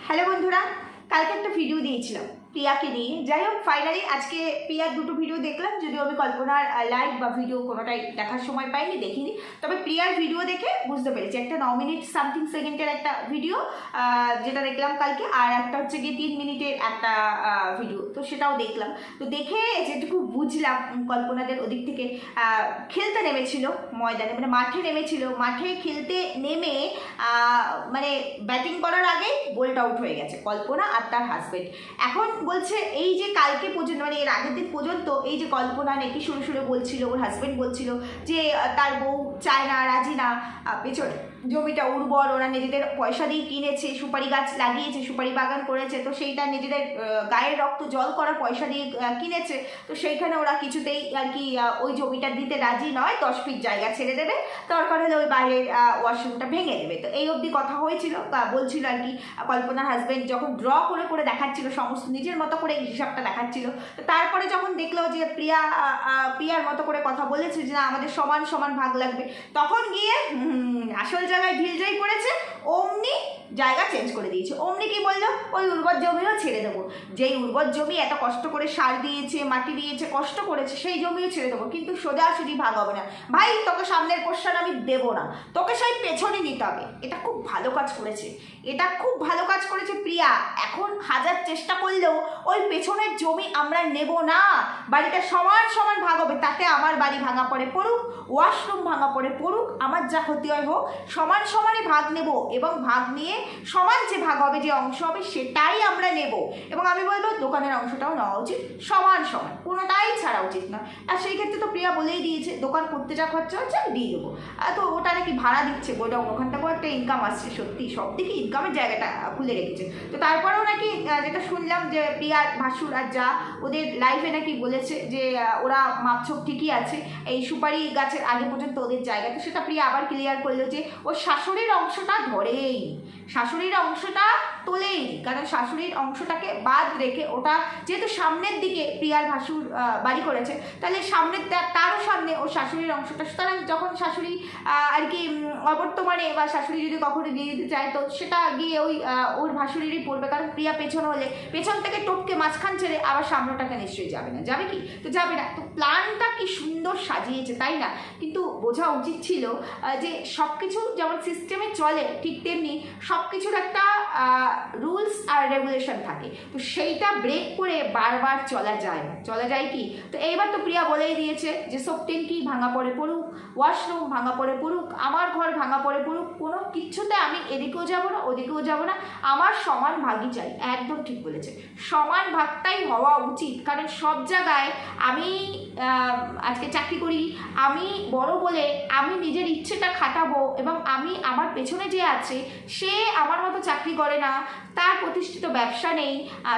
Hello বন্ধুরা, কালকে একটা ভিডিও দিয়েছিলাম প্রিয়াকে নিয়ে। যাই হোক, ফাইনালি আজকে প্রিয়ার দুটো ভিডিও দেখলাম, যদিও আমি কল্পনার লাইভ বা ভিডিও কোনোটাই দেখার সময় পাইনি, দেখিনি। তবে প্রিয়ার ভিডিও দেখে বুঝতে পেরেছি একটা 9 মিনিট সামথিং সেকেন্ডের একটা ভিডিও যেটা দেখলাম কালকে, আর একটা হচ্ছে গিয়ে 3 মিনিটের একটা ভিডিও, তো সেটাও দেখলাম। তো দেখে যেটুকু বুঝলাম, কল্পনাদের ওদিক থেকে খেলতে নেমেছিল ময়দানে, মানে মাঠে নেমেছিল, মাঠে খেলতে নেমে মানে ব্যাটিং করার আগেই বোল্ড আউট হয়ে গেছে কল্পনা আর তার হাজবেন্ড। এখন বলছে এই যে কালকে পর্যন্ত, মানে এর আগের দিন পর্যন্ত এই যে কল্পনা নাকি শুরু শুরু বলছিল, ওর হাজবেন্ড বলছিল যে তার বউ চায় না, রাজি না, পেছনে জমিটা উর্বর, ওরা নিজেদের পয়সা দিয়ে কিনেছে, সুপারি গাছ লাগিয়েছে, সুপারি বাগান করেছে, তো সেইটা নিজেদের গায়ের রক্ত জল করার পয়সা দিয়ে কিনেছে, তো সেইখানে ওরা কিছুতেই আর কি ওই জমিটা দিতে রাজি নয়, 10 ফিট জায়গা ছেড়ে দেবে, দরকার হলে ওই বাইরের ওয়াশরুমটা ভেঙে দেবে। তো এই অবধি কথা হয়েছিল, বলছিল আর কি কল্পনার হাজবেন্ড যখন ড্র করে করে দেখাচ্ছিল, সমস্ত নিজের মতো করে হিসাবটা দেখাচ্ছিল। তো তারপরে যখন দেখলো যে প্রিয়ার মতো করে কথা বলেছে যে না আমাদের সমান সমান ভাগ লাগবে, তখন গিয়ে আসল জায়গায় ঢিলজাই করেছে, অমনি জায়গা চেঞ্জ করে দিয়েছে। অমনি কি বললো, ওই উর্বর জমিও ছেড়ে দেবো, যেই উর্বর জমি এত কষ্ট করে সার দিয়েছে, মাটি দিয়েছে, কষ্ট করেছে, সেই জমিও ছেড়ে দেবো, কিন্তু সোজাসুজি ভাগ হবে না। ভাই তোকে সামনের পোর্শন আমি দেবো না, তোকে সেই পেছনে নিতে হবে। এটা খুব ভালো কাজ করেছে, এটা খুব ভালো কাজ করেছে প্রিয়া। এখন হাজার চেষ্টা করলেও ওই পেছনের জমি আমরা নেব না, বাড়িটা সমান সমান ভাগ হবে, তাতে আমার বাড়ি ভাঙা পড়ে পড়ুক, ওয়াশরুম ভাঙা পড়ে পড়ুক, আমার যা ক্ষতি হয় হোক, সমান সমানে ভাগ নেব, এবং ভাগ নিয়ে সমান যে ভাগ হবে, যে অংশ হবে সেটাই আমরা নেব। এবং আমি বলবো দোকানের অংশটাও নেওয়া উচিত সমান সমান, কোনোটাই ছাড়া উচিত না। আর সেই ক্ষেত্রে তো প্রিয়া বলেই দিয়েছে দোকান করতে যা খরচা হচ্ছে আমি দিয়ে দেবো। তো ওটা নাকি ভাড়া দিচ্ছে গোডাউন, ওখান থেকেও একটা ইনকাম আসছে, সত্যি সব দিকে ইনকামের জায়গাটা খুলে রেখেছে। তো তারপরেও নাকি যেটা শুনলাম যে প্রিয়ার ভাসুর আর যা ওদের লাইফে নাকি বলেছে যে ওরা মাপছোপ ঠিকই আছে, এই সুপারি গাছের আগে পর্যন্ত ওদের জায়গা। তো সেটা প্রিয়া আবার ক্লিয়ার করলো যে ওর শাশুড়ির অংশটা ধরেই, শাশুড়ির অংশটা তোলেই, কারণ শাশুড়ির অংশটাকে বাদ রেখে, ওটা যেহেতু সামনের দিকে প্রিয়ার ভাসুর বাড়ি করেছে, তাহলে সামনের তারও সামনে ওর শাশুড়ির অংশটা, সুতরাং যখন শাশুড়ি আর কি অবর্তমানে বা শাশুড়ি যদি কখনো দিয়ে দিতে চায়, তো সেটা গিয়ে ওই ওর ভাসুরিরই পড়বে, কারণ প্রিয়া পেছন হলে পেছন থেকে টপকে মাঝখান ছেড়ে আবার সামনেটাকে নিশ্চয়ই যাবে না, যাবে কি? তো যাবে না। তো প্ল্যানটা কি সুন্দর সাজিয়েছে, তাই না? কিন্তু বোঝা উচিত ছিল যে সব কিছু যেমন সিস্টেমে চলে, ঠিক তেমনি সব কিছুর একটা রুলস আর রেগুলেশন থাকে, তো সেইটা ব্রেক করে বারবার চলা যায় না, চলা যায় কি? তো এইবার তো প্রিয়া বলেই দিয়েছে যে সব ট্যাঙ্কি ভাঙা পড়ে পড়ুক, ওয়াশরুম ভাঙা পড়ে পড়ুক, আমার ঘর ভাঙা পড়ে পড়ুক, কোনো কিচ্ছুতে আমি এদিকেও যাব না ওদিকেও যাব না, আমার সমান ভাগই চাই। একদম ঠিক বলেছে, সমান ভাগটাই হওয়া উচিত, কারণ সব জায়গায় আমি আজকে চাকরি করি, আমি বড় বলে আমি নিজের ইচ্ছেটা খাটাবো, এবং আমি আমার পেছনে যে আছে সে আমার মতো চাকরি করে না, তার প্রতিষ্ঠিত ব্যবসা নেই,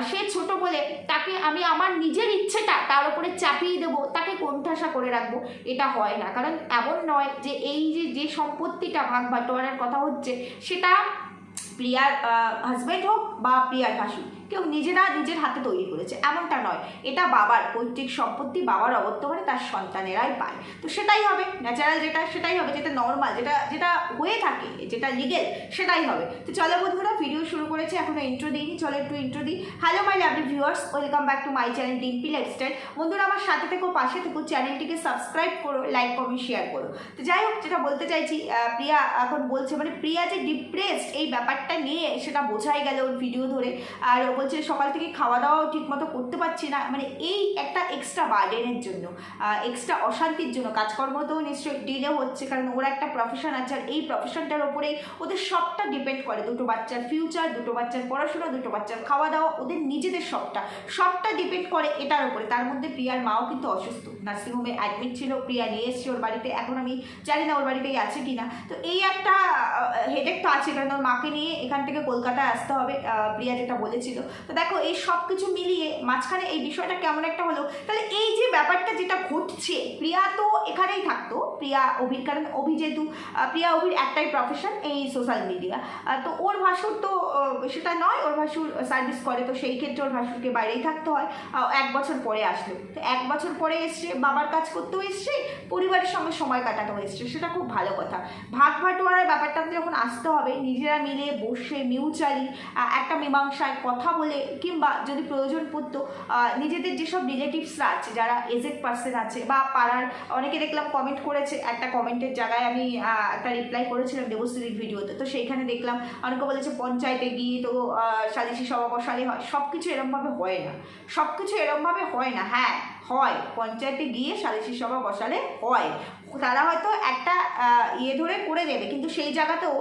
সে ছোট বলে তাকে আমি আমার নিজের ইচ্ছেটা তার উপরে চাপিয়ে দেবো, তাকে কোণঠাসা করে রাখবো, এটা হয় না। কারণ এমন নয় যে এই যে সম্পত্তিটা ভাগ বাটোয়ারার কথা হচ্ছে, সেটা প্রিয়ার হাজব্যান্ড হোক বা প্রিয়ার ভাসুর, কেউ নিজেরা নিজের হাতে তৈরি করেছে এমনটা নয়, এটা বাবার পৈতৃক সম্পত্তি, বাবার অবর্তমানে তার সন্তানেরাই পায়। তো সেটাই হবে ন্যাচারাল, যেটা সেটাই হবে, যেটা নর্মাল, যেটা যেটা হয়ে থাকে, যেটা লিগেল, সেটাই হবে। তো চলো বন্ধুরা, ভিডিও শুরু করেছি, এখনো ইন্ট্রো দিইনি, চলো একটু ইন্ট্রো দিই। Hello my lovely viewers, welcome back to my channel Dimpy lifestyle. বন্ধুরা আমার সাথে থেকো, পাশে থেকো, চ্যানেলটিকে সাবস্ক্রাইব করো, লাইক কমেন্ট শেয়ার করো। তো যাই হোক, যেটা বলতে চাইছি, প্রিয়া এখন বলছে, মানে প্রিয়া যে ডিপ্রেসড এই ব্যাপারটা নিয়ে, সেটা বোঝাই গেল ওর ভিডিও ধরে। আর বলছে সকাল থেকে খাওয়া দাওয়াও ঠিক মতো করতে পারছি না, মানে এই একটা এক্সট্রা বার্ডেনের জন্য, এক্সট্রা অশান্তির জন্য, কাজকর্মতেও নিশ্চয়ই ডিলে হচ্ছে, কারণ ওরা একটা প্রফেশন আছে, আর এই প্রফেশনটার ওপরেই ওদের সবটা ডিপেন্ড করে, দুটো বাচ্চার ফিউচার, দুটো বাচ্চার পড়াশোনা, দুটো বাচ্চার খাওয়া দাওয়া, ওদের নিজেদের সবটা ডিপেন্ড করে এটার উপরে। তার মধ্যে প্রিয়ার মাও কিন্তু অসুস্থ, নার্সিংহোমে অ্যাডমিট ছিল, প্রিয়া নিয়ে এসছে ওর বাড়িতে, এখন আমি জানি না ওর বাড়িতেই আছে কিনা। তো এই একটা হেডেক তো আছে, কারণ ওর মাকে নিয়ে এখান থেকে কলকাতায় আসতে হবে, প্রিয়া যেটা বলেছিল। তো দেখো এই সব কিছু মিলিয়ে মাঝখানে এই বিষয়টা কেমন একটা হলো। তাহলে এই যে ব্যাপারটা যেটা ঘটছে, প্রিয়া তো এখানেই থাকতো, প্রিয়া অভির, কারণ অভি যেহেতু প্রিয়া অভির একটাই প্রফেশন এই সোশ্যাল মিডিয়া, তো ওর ভাসুর তো সেটা নয়, ওর ভাসুর সার্ভিস করে, তো সেই ক্ষেত্রে ওর ভাসুরকে বাইরেই থাকতে হয়। 1 বছর পরে আসলো, তো 1 বছর পরে এসছে, বাবার কাজ করতেও এসছে, পরিবারের সঙ্গে সময় কাটাতেও এসছে, সেটা খুব ভালো কথা। ভাগ বাটোয়ারার ব্যাপারটাতে যখন আসতে হবে, নিজেরা মিলে বসে মিউচুয়ালি একটা মীমাংসায় কথা বলে, কিংবা যদি প্রয়োজন পড়তো নিজেদের যেসব রিলেটিভসরা আছে, যারা এজেড পার্সন আছে, বা পাড়ার অনেকে দেখলাম কমেন্ট করেছে, একটা কমেন্টের জায়গায় আমি একটা রিপ্লাই করেছিলাম দেবশ্রীর ভিডিওতে, তো সেইখানে দেখলাম অনেকে বলেছে পঞ্চায়েতে গিয়ে তো সালিশি সভা বসালে হয়। সব কিছু এরমভাবে হয় না, সব কিছু এরমভাবে হয় না। হ্যাঁ হয়, পঞ্চায়েতে গিয়ে সালিশি সভা বসালে হয়, তারা হয়তো একটা ধরে করে দেবে, কিন্তু সেই জায়গাতেও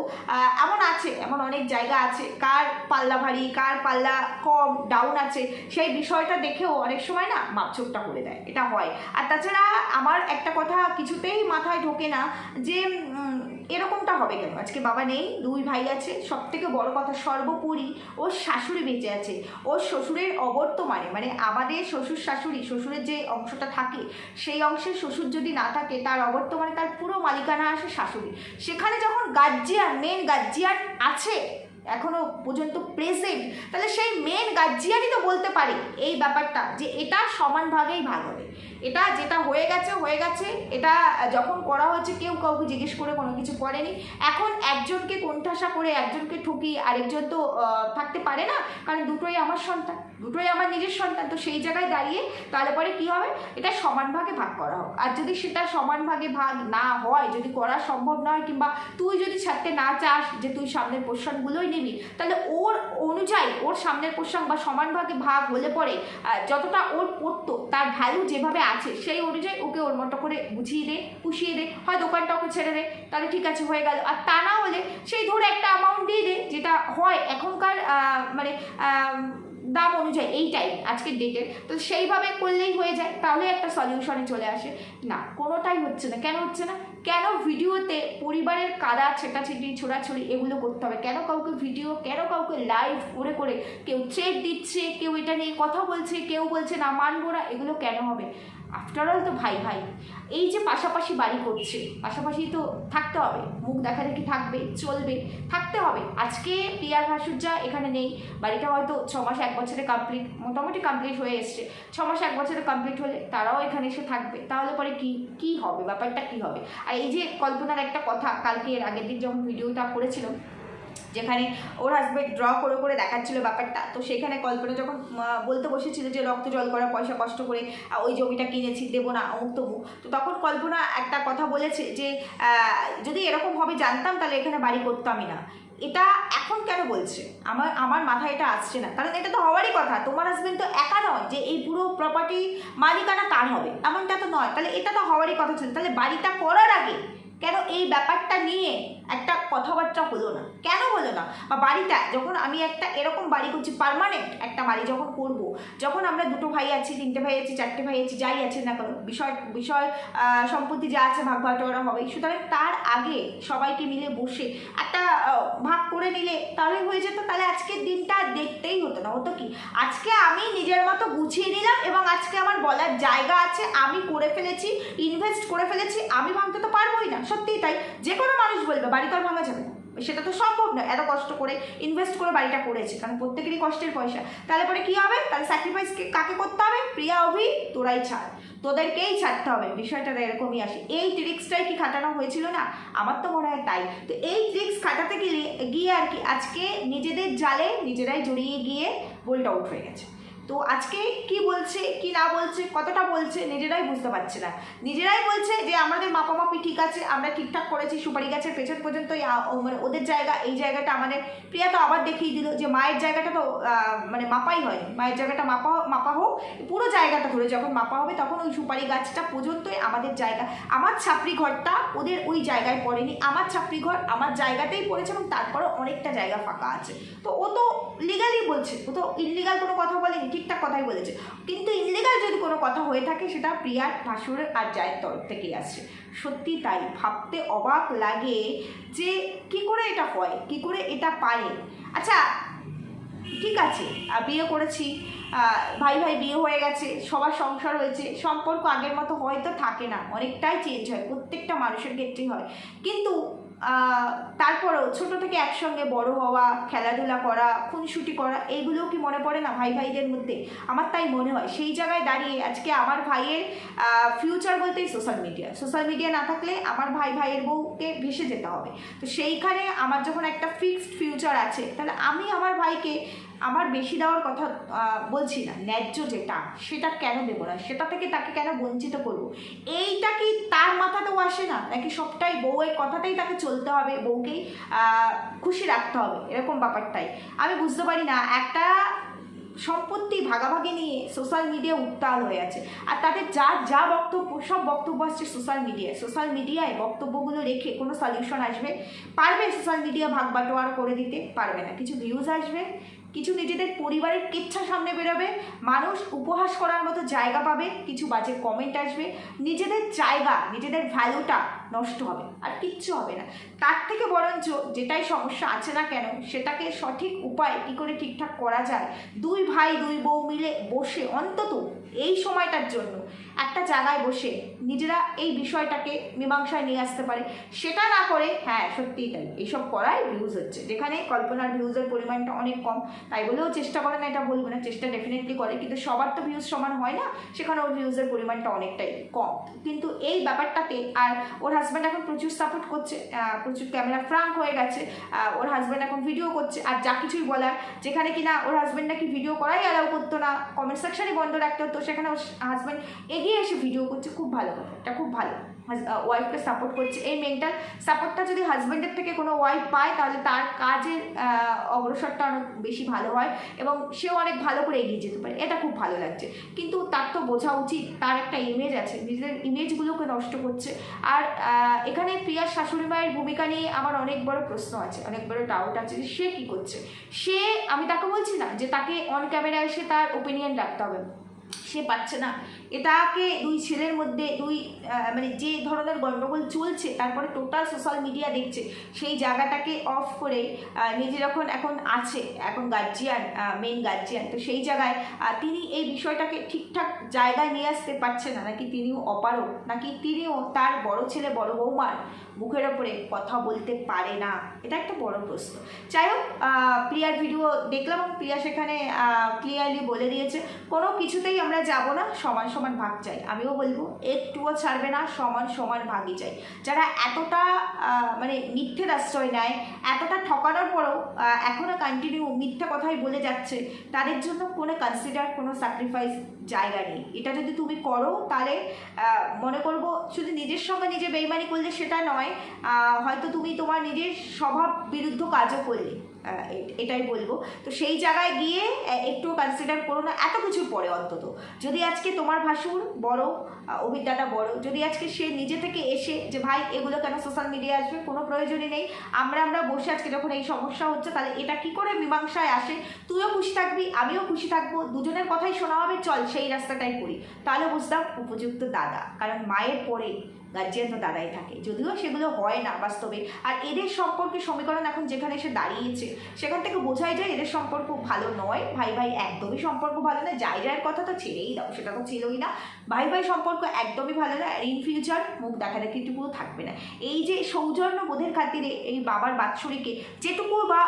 এমন আছে, এমন অনেক জায়গা আছে কার পাল্লা ভারী, কার পাল্লা কম ডাউন আছে, সেই বিষয়টা দেখেও অনেক সময় না মাপচোপটা করে দেয়, এটা হয়। আর তাছাড়া আমার একটা কথা কিছুতেই মাথায় ঢোকে না যে এরকমটা হবে কেন। আজকে বাবা নেই, 2 ভাই আছে, সব থেকে বড় কথা সর্বোপরি ওর শাশুড়ি বেঁচে আছে, ওর শ্বশুরের অবর্তমানে, মানে আমাদের শ্বশুর শাশুড়ি, শ্বশুরের যে অংশটা থাকে সেই অংশের শ্বশুর যদি না থাকে, তার অবর্তমানে তার পুরো মালিকানা আসে শাশুড়ি। সেখানে যখন গার্জিয়ান, মেন গার্জিয়ান আছে এখনো পর্যন্ত প্রেজেন্ট, তাহলে সেই মেন গার্জিয়ানই তো বলতে পারে এই ব্যাপারটা যে এটা সমান ভাগেই ভাগ হবে, এটা যেটা হয়ে গেছে হয়ে গেছে, এটা যখন করা হয়েছে কেউ কাউকে জিজ্ঞেস করে কোনো কিছু করেনি। এখন একজনকে কোণঠাসা করে একজনকে ঠকি আরেকজন তো থাকতে পারে না, কারণ দুটোই আমার সন্তান, দুটোই আমার নিজের সন্তান। তো সেই জায়গায় দাঁড়িয়ে তাহলে পরে কী হবে, এটা সমান ভাগে ভাগ করা হোক। আর যদি সেটা সমান ভাগে ভাগ না হয়, যদি করা সম্ভব নয়, কিংবা তুই যদি ছাড়তে না চাস যে তুই সামনের পোর্শনগুলোই নিবি, তাহলে ওর অনুযায়ী ওর সামনের পোর্শন বা সমান ভাগে ভাগ হলে পরে যতটা ওর পড়তো, তার ভ্যালু যেভাবে আছে সেই অনুযায়ী ওকে ওর মতো করে বুঝিয়ে দে, পুষিয়ে দে, হয় দোকানটা ওকে ছেড়ে দে, তাহলে ঠিক আছে হয়ে গেল। আর তা না হলে সেই ধরে একটা অ্যামাউন্ট দিয়ে দে, যেটা হয় এখনকার মানে দাম অনুযায়ী এই টাইম আজকের ডেটের, তো সেইভাবে করলেই হয়ে যায়, তাহলে একটা সলিউশনে চলে আসে। না, কোনোটাই হচ্ছে না। কেন হচ্ছে না? কেন ভিডিওতে পরিবারের কাদা ছেটাছেটি ছোড়াছড়ি এগুলো করতে হবে? কেন কাউকে ভিডিও, কেন কাউকে লাইভ করে করে কেউ থ্রেট দিচ্ছে, কেউ এটা নিয়ে কথা বলছে, কেউ বলছে না মানবো না, এগুলো কেন হবে? আফটারঅল তো ভাই ভাই, এই যে পাশাপাশি বাড়ি করছে, পাশাপাশি তো থাকতে হবে, মুখ দেখাদেখি থাকবে, চলবে, থাকতে হবে। আজকে প্রিয়ার ভাসুরজা এখানে নেই, বাড়িটা হয়তো 6 মাস 1 বছরে কমপ্লিট, মোটামুটি কমপ্লিট হয়ে এসছে, 6 মাস 1 বছরে কমপ্লিট হলে তারাও এখানে এসে থাকবে, তাহলে পরে কি হবে, ব্যাপারটা কি হবে? আর এই যে কল্পনার একটা কথা, কালকে এর আগের দিন যখন ভিডিওটা করেছিলাম, যেখানে ওর হাজব্যান্ড ড্র করে করে দেখাচ্ছিল ব্যাপারটা, তো সেখানে কল্পনা যখন বলতে বসেছিল যে রক্ত জল করা পয়সা কষ্ট করে ওই জমিটা কিনেছি, দেবো না অমুক তমুক, তো তখন কল্পনা একটা কথা বলেছে যে যদি এরকম হবে জানতাম তাহলে এখানে বাড়ি করতামই না। এটা এখন কেন বলছে আমার মাথায় এটা আসছে না, কারণ এটা তো হওয়ারই কথা। তোমার হাজব্যান্ড তো একা নয় যে এই পুরো প্রপার্টি মালিকানা তার হবে, এমনটা তো নয়, তাহলে এটা তো হওয়ারই কথা ছিল। তাহলে বাড়িটা করার আগে কেন এই ব্যাপারটা নিয়ে একটা কথাবার্তা হলো না? কেন হলো না? বা বাড়িটা যখন আমি একটা এরকম বাড়ি করছি, পার্মানেন্ট একটা বাড়ি যখন করব, যখন আমরা 2 ভাই আছি, 3টে ভাই আছি, 4টে ভাই আছি, যাই আছে না কেন, বিষয় সম্পত্তি যা আছে ভাগ বাটোয়ারা হবে, সুতরাং তার আগে সবাইকে মিলে বসে একটা ভাগ করে নিলে তাহলে হয়ে যেত। তাহলে আজকের দিনটা দেখতেই হতো না, হতো কি আজকে আমি নিজের মতো গুছিয়ে নিলাম, এবং আজকে আমার বলার জায়গা আছে, আমি করে ফেলেছি, ইনভেস্ট করে ফেলেছি, আমি ভাঙতে তো পারবোই না, সত্যিই তাই। যে কোনো মানুষ বলবে বাড়ি তো আর ভাঙা যাবে না, সেটা তো সম্ভব নয়, এত কষ্ট করে ইনভেস্ট করে বাড়িটা করেছে, কারণ প্রত্যেকেরই কষ্টের পয়সা। তাহলে পরে কী হবে? তাহলে স্যাক্রিফাইস কাকে করতে হবে? প্রিয়া, অভি, তোরাই ছাড়, তোদেরকেই ছাড়তে হবে। বিষয়টা এরকমই আসে। এই ট্রিক্সটাই কি খাটানো হয়েছিল না? আমার তো মনে হয় তাই। তো এই ট্রিক্স খাটাতে গিয়ে আর কি আজকে নিজেদের জালে নিজেরাই জড়িয়ে গিয়ে বোল্ট আউট হয়ে গেছে। তো আজকে কি বলছে কি না বলছে, কতটা বলছে নিজেরাই বুঝতে পারছে না। নিজেরাই বলছে যে আমাদের মাপামাপি ঠিক আছে, আমরা ঠিকঠাক করেছি, সুপারি গাছের পেছন পর্যন্ত মানে ওদের জায়গা, এই জায়গাটা আমাদের। প্রিয়া তো আবার দেখিয়ে দিল যে মায়ের জায়গাটা তো মানে মাপাই হয়নি, মায়ের জায়গাটা মাপা হোক, পুরো জায়গাটা ধরে যখন মাপা হবে তখন ওই সুপারি গাছটা পর্যন্তই আমাদের জায়গা। আমার ছাপড়ি ঘরটা ওদের ওই জায়গায় পড়েনি, আমার ছাপড়ি ঘর আমার জায়গাতেই পড়েছে, এবং তারপরেও অনেকটা জায়গা ফাঁকা আছে। তো ও তো লিগালি বলছে, ও তো ইনলিগাল কোনো কথা বলেনি, ঠিকঠাক কথাই বলেছে। কিন্তু ইনলিগাল যদি কোনো কথা হয়ে থাকে সেটা প্রিয়ার ভাসুরের আর জায়ের তরফ থেকেই আসছে। সত্যি তাই, ভাবতে অবাক লাগে যে কি করে এটা হয়, কি করে এটা পারে। আচ্ছা ঠিক আছে, বিয়ে করেছি, ভাই ভাই বিয়ে হয়ে গেছে, সবার সংসার হয়েছে, সম্পর্ক আগের মতো হয়তো থাকে না, অনেকটাই চেঞ্জ হয়, প্রত্যেকটা মানুষের ক্ষেত্রেই হয়। কিন্তু তারপরেও ছোট থেকে একসঙ্গে বড় হওয়া, খেলাধুলা করা, খুনসুটি করা, এইগুলোও কি মনে পড়ে না ভাই ভাইদের মধ্যে? আমার তাই মনে হয়। সেই জায়গায় দাঁড়িয়ে আজকে আমার ভাইয়ের ফিউচার বলতেই সোশ্যাল মিডিয়া না থাকলে আমার ভাইয়ের বউকে ভেসে যেতে হবে। তো সেইখানে আমার যখন একটা ফিক্সড ফিউচার আছে, তাহলে আমি আমার ভাইকে আমার বেশি দেওয়ার কথা বলছি না, ন্যায্য যেটা সেটা কেন দেবো না, সেটা থেকে তাকে কেন বঞ্চিত করব? এইটা কি তার মাথাতেও আসে না? নাকি সবটাই বউয়ের কথাতেই তাকে চলতে হবে, বউকেই খুশি রাখতে হবে, এরকম ব্যাপারটাই আমি বুঝতে পারি না। একটা সম্পত্তি ভাগাভাগি নিয়ে সোশ্যাল মিডিয়া উত্তাল হয়ে আছে, আর তাদের যা বক্তব্য, সব বক্তব্য আসছে সোশ্যাল মিডিয়ায় বক্তব্যগুলো রেখে কোনো সলিউশন আসবে? পারবে সোশ্যাল মিডিয়া ভাগ বাটোয়ারা করে দিতে? পারবে না। কিছু ভিউজ আসবে, কিছু নিজেদের পরিবারের কিচ্ছা সামনে বেরোবে, মানুষ উপহাস করার মতো জায়গা পাবে, কিছু বাজে কমেন্ট আসবে, নিজেদের জায়গা, নিজেদের ভ্যালুটা নষ্ট হবে, আর কিচ্ছু হবে না। তার থেকে বরঞ্চ যেটাই সমস্যা আছে না কেন, সেটাকে সঠিক উপায় কী করে ঠিকঠাক করা যায়, দুই ভাই দুই বউ মিলে বসে অন্তত এই সময়টার জন্য একটা জায়গায় বসে নিজেরা এই বিষয়টাকে মীমাংসায় নিয়ে আসতে পারে। সেটা না করে, হ্যাঁ সত্যিই তাই, এইসব করায় ভিউজ হচ্ছে, যেখানে কল্পনার ভিউজের পরিমাণটা অনেক কম, তাই বলেও চেষ্টা করে না এটা বলবো না, চেষ্টা ডেফিনেটলি করে, কিন্তু সবার তো ভিউজ সমান হয় না, সেখানে ওর ভিউজের পরিমাণটা অনেকটাই কম। কিন্তু এই ব্যাপারটাতে আর ওর হাজব্যান্ড এখন প্রচুর সাপোর্ট করছে, প্রচুর ক্যামেরা ফ্রাঙ্ক হয়ে গেছে, ওর হাজব্যান্ড এখন ভিডিও করছে, আর যা কিছুই বলার, যেখানে কিনা ওর হাজব্যান্ড নাকি ভিডিও করাই অ্যালাউ করতো না, কমেন্ট সেকশনই বন্ধ রাখতে হতো, সেখানে ওর হাজব্যান্ড এগিয়ে এসে ভিডিও করছে। খুব ভালো কথা, এটা খুব ভালো, ওয়াইফকে সাপোর্ট করছে। এই মেন্টাল সাপোর্টটা যদি হাজব্যান্ডের থেকে কোনো ওয়াইফ পায়, তাহলে তার কাজের অগ্রসরটা অনেক বেশি ভালো হয় এবং সেও অনেক ভালো করে এগিয়ে যেতে পারে, এটা খুব ভালো লাগছে। কিন্তু তার তো বোঝা উচিত তার একটা ইমেজ আছে, নিজেদের ইমেজগুলোকে নষ্ট করছে। আর এখানে প্রিয়ার শাশুড়ি মায়ের ভূমিকা নিয়ে আমার অনেক বড় প্রশ্ন আছে, অনেক বড় ডাউট আছে যে সে কী করছে। আমি তাকে বলছি না যে তাকে অন ক্যামেরা এসে তার ওপিনিয়ন রাখতে হবে, সে পাচ্ছে না। এটাকে দুই ছেলের মধ্যে মানে যে ধরনের গণ্ডগোল চলছে, তারপরে টোটাল সোশ্যাল মিডিয়া দেখছে, সেই জায়গাটাকে অফ করে নিজে যখন এখন আছে, এখন গার্জিয়ান, মেন গার্জিয়ান, তো সেই জায়গায় তিনি এই বিষয়টাকে ঠিকঠাক জায়গায় নিয়ে আসতে পারছে না, নাকি তিনিও অপারক, নাকি তিনিও তার বড় ছেলে বড় বৌমার মুখের ওপরে কথা বলতে পারে না, এটা একটা বড় প্রশ্ন। যাই হোক, প্রিয়ার ভিডিও দেখলাম এবং প্রিয়া সেখানে ক্লিয়ারলি বলে দিয়েছে কোনো কিছুতেই আমরা যাব না, সমান সমান ভাগ চাই। আমিও বলবো একটুও ছাড়বে না, সমান সমান ভাগই চাই। যারা এতটা মানে মিথ্যের আশ্রয় নেয়, এতটা ঠকানোর পরেও এখনও কন্টিনিউ মিথ্যা কথাই বলে যাচ্ছে, তাদের জন্য কোনো কনসিডার, কোনো স্যাক্রিফাইস জায়গা নেই। এটা যদি তুমি করো, তাহলে মনে করবো শুধু নিজের সঙ্গে নিজে বেইমানি করলে সেটা নয়, হয়তো তুমি তোমার নিজের স্বভাব বিরুদ্ধ কাজও করলে, এটাই বলবো। তো সেই জায়গায় গিয়ে একটু কনসিডার করো না এত কিছুর পরে। অন্তত যদি আজকে তোমার ভাসুর বড়, অভিজ্ঞতা বড়, যদি আজকে সে নিজে থেকে এসে যে ভাই এগুলো কেন সোশ্যাল মিডিয়ায় আসবে, কোনো প্রয়োজনই নেই, আমরা বসে আজকে যখন এই সমস্যা হচ্ছে, তাহলে এটা কি করে মীমাংসায় আসে, তুইও খুশি থাকবি, আমিও খুশি থাকবো, দুজনের কথাই শোনা হবে, চল সেই রাস্তাটাই করি, তাহলে বুঝতাম উপযুক্ত দাদা। কারণ মায়ের পরে গার্জিয়ান তো দাদাই থাকে, যদিও সেগুলো হয় না বাস্তবে। আর এদের সম্পর্কে সমীকরণ এখন যেখানে এসে দাঁড়িয়েছে, সেখান থেকে বোঝাই যায় এদের সম্পর্ক ভালো নয়, ভাই ভাই একদমই সম্পর্ক ভালো না। যায়ের কথা তো ছেড়েই দাও, সেটা তো ছিলই না, ভাই ভাই সম্পর্ক একদমই ভালো না। আর ইন ফিউচার মুখ দেখাদেখিটুকুও থাকবে না। এই যে সৌজন্য বোধের খাতিরে এই বাবার বাৎসরিকে যেটুকু বা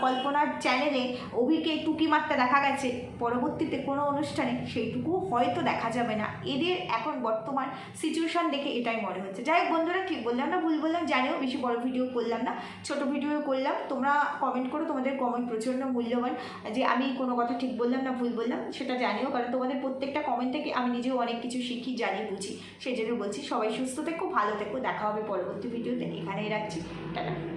কল্পনার চ্যানেলে অভিকে টুকি মারতে দেখা গেছে, পরবর্তীতে কোনো অনুষ্ঠানে সেইটুকু হয়তো দেখা যাবে না। এদের এখন বর্তমান সিচুয়েশান দেখে এটাই মনে হচ্ছে। যাই হোক বন্ধুরা, ঠিক বললাম না ভুল বললাম জানিও, বেশি বড় ভিডিও করলাম না, ছোট ভিডিও করলাম। তোমরা কমেন্ট করো, তোমাদের কমেন্ট প্রচণ্ড মূল্যবান, যে আমি কোনো কথা ঠিক বললাম না ভুল বললাম সেটা জানিও, কারণ তোমাদের প্রত্যেকটা কমেন্ট থেকে আমি নিজেও অনেক কিছু শিখি, জানি, বুঝি, সেই জন্য বলছি। সবাই সুস্থ থেকো, ভালো থেকো, দেখা হবে পরবর্তী ভিডিওতে। এখানেই রাখছি, টাটা।